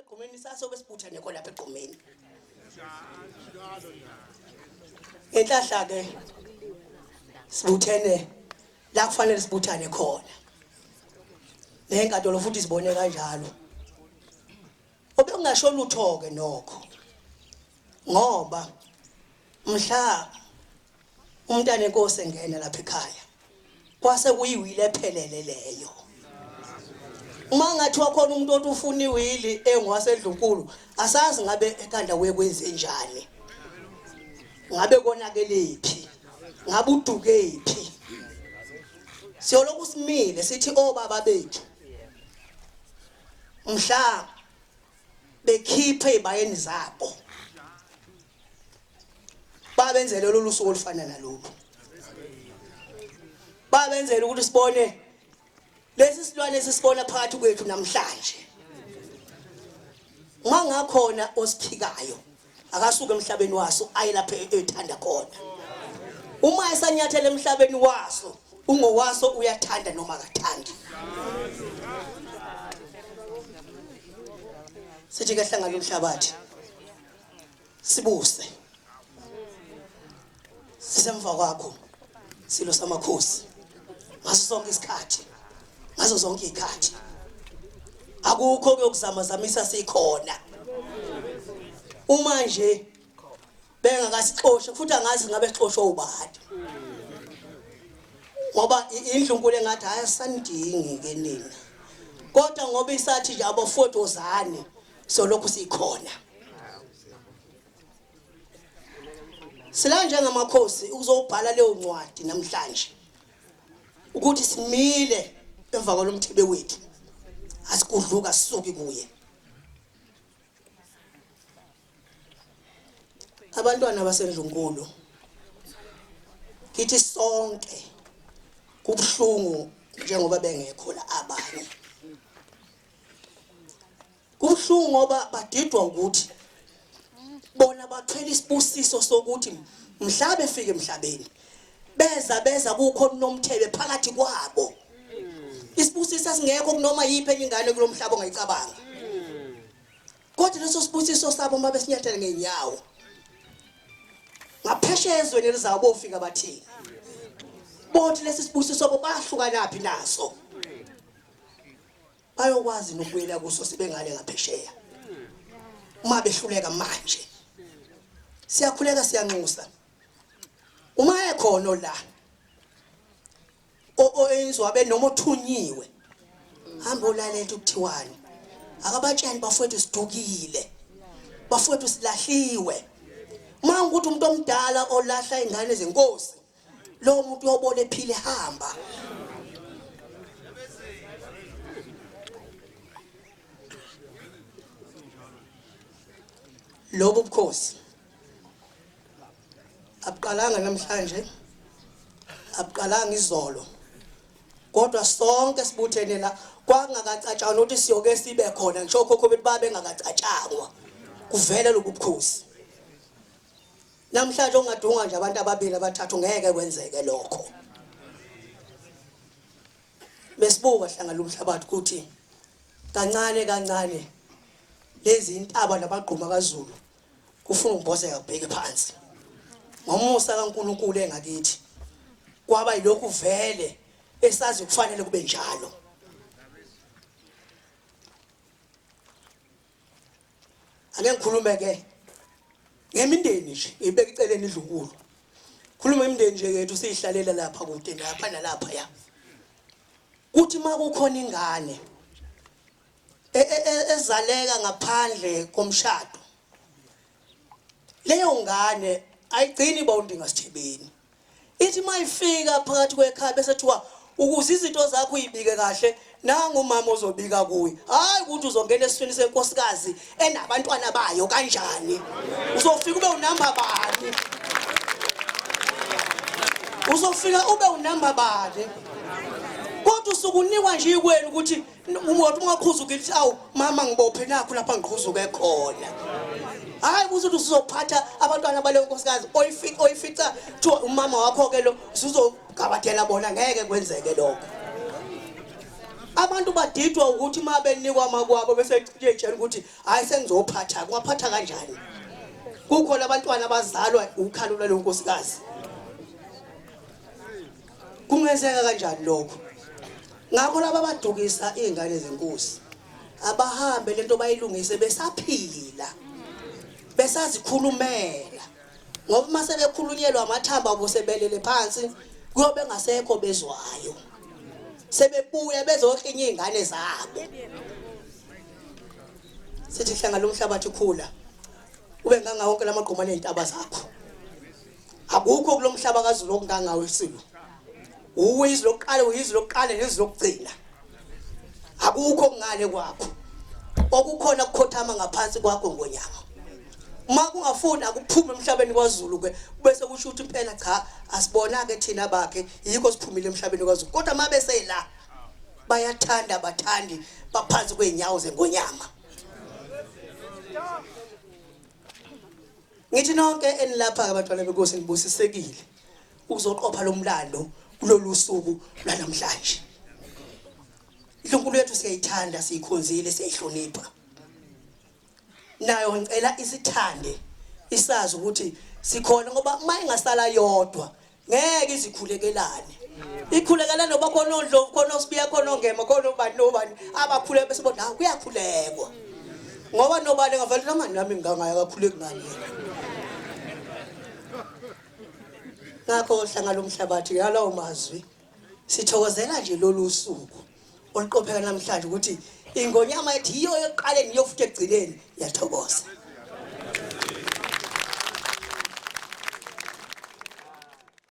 egqumeni sasobe sibuthane khona lapha egqumeni enhlahla ke sibuthene la kufanele sibuthane khona nenkantolo futhi sibone kanjalo obekungasho lutho ke nokho ngoba mhla umntana enkosi engena lapha ekhaya kwase kuyiwile ephelele leyo uma ngathi wakhona umuntu othi ufuna iwili engwasedlunkulu asazi ngabe ekhanda kwenze njani ngabe konakelephi ngabe udukephi siyoloku simile sithi obaba bethu mhla bekhiphe ibayeni zabo babenzele lolu suku olufana nalolu babenzele ukuthi sibone lesi silwane sisibona phakathi kwethu namhlanje mangakhona osiphikayo akasuke emhlabeni waso aye lapha ethanda khona uma esanyathele emhlabeni waso ungowaso uyathanda noma akathandi sithi ke hlangana lomhlabathi sibuse sisemva kwakho silo samakhosi ngaso sonke isikhathi ngazo zonke izikhathi akukho kuyokuzama zamisa sikhona uma nje bengakasixoxe futhi angazi ngabe sixoshwe ubani ngoba indlunkulu engathi ayasandingi ke nina kodwa ngoba isathi nje abafotozane solokhu sikhona sila njengamakhosi uzobhala leyo ncwadi namhlanje ukuthi simile emva kwalomthibe wethu asikudluka sisuke kuye abantwana basendlunkulu kithi sonke kubhlungu njengoba bengekho la abanye kubhlungu ngoba badidwa ukuthi bona bathwele isibusiso sokuthi mhlabe efike emhlabeni beza kukho nomthebe phakathi kwabo isibusiso singekho kunoma yiphi enye ingane kulomhlaba ongayicabanga kodwa leso sibusiso sabo mabe sinyathele ngenyawo ngaphesheya ezweni elizabo ufika bathini bothi lesi sibusiso bo bahlukana naphi naso bayokwazi nokubuyela kuso sibengale ngaphesheya uma behluleka manje siyakhuleka siyanxusa uma ekhona la oenzwa benoma othunyiwe hamba olalela ukuthiwani akabatshani bafowethu sidukile bafowethu silahliwe manje ukuthi umuntu omdala olahla ingane zenkosi lo muntu uyobona ephile hamba lobo bukhosi abuqalanga namhlanje abuqalanga izolo kodwa sonke sibuthene la kwangakacatshana ukuthi siyoke sibe khona ngisho khokho bethu babe ngakacatshangwa kuvela lobu bukhosi namhlanje ongadunga nje abantu ababili abathathu ngeke kwenzeke lokho besibuka hlangana lomhlabathi ukuthi kancane lezi intaba nabagquma kaZulu kufuna ukubhoseka kubheke phansi ngomusa kaNkulunkulu engakithi kwaba yilokhu vele esazi kufanele kube njalo ake ngikhulume ke ngemindeni nje ibeka iceleni idlunkulu khuluma imindeni nje yethu siyihlalela lapha kude lapha nalapha ya kuthi makukhona ingane ezaleka ngaphandle komshado leyo ngane ayigcini bawundinga sithebeni ithi mayifika phakathi kwekhaya bese thiwa ukuze izinto zakho uyibike kahle nangu umama ozobika kuwe hayi ukuthi uzongena esifini senkosikazi enabantwana bayo kanjani uzofika ube unamba bani uzofika ube unamba bani kodwa usukunikwa nje ikwenu ukuthi umuntu ungaqhuza ukuthi awu mama ngibophe nakho lapha ngiqhuzuke khona hayi ukuthi usuzophatha abantwana bale nkosikazi oyifica thiwa umama wakho ke lo usuzogabathela bona ngeke kwenzeke lokho abantu badidwa ukuthi uma benikwa amakwabo bese ejele ukuthi hayi sengizophatha kwaphatha kanjani kukhona abantwana abazalwa ukhalula lenkosikazi kungenzeka kanjani lokho ngakho laba badukisa izingane zenkosi abahambe lento bayilungise besaphila besazikhulumela ngoba mase bekhulunyelwa amathamba abo sebelele phansi kuyobe ngasekho bezwayo sebebuya bezohlinya izingane zabo sithi hlanga lomhlabathi khula ube nganga wonke lamagqoma nezintaba zakho akukho kulomhlaba kaZulu okungangawe isilo uyizi lokuqala uyizi lokuqala nezi lokugcina akukho ngane kwakho okukhona ukukhothama ngaphansi kwakho ngonyama uma kungafuna ukuphume emhlabeni kwaZulu ke bese kusho ukuthi phela cha asibona ke thina bakhe yikho siphumile emhlabeni kwaZulu kodwa mabese la bayathanda abathandi baphansi kweinyawo zengonyama ngithi nonke enilapha abantwana benkosi nibusisekile uzoqopha lomlando kulolu suku lwanamhlanje iNkulunkulu yethu siyayithanda siyikhonzile siyayihlonipha nayo ngicela isithande isazi ukuthi sikhona ngoba uma ingasala yodwa ngeke izikhulekelane ikhulekela noba khona ondlovu khona osibiya khona ongema khona ubani nobani abakhuleke bese bona kuyakhulekwa ngoba nobani ngavela nami nami ngingangaya kakhuleki ngani ngakho hlanga lomhlabathi yalawo mazwi sithokozela nje lolu suku oluqopheka namhlanje ukuthi ingonyama ethi iyo yokuqala niyofuthi egcineni yathokoza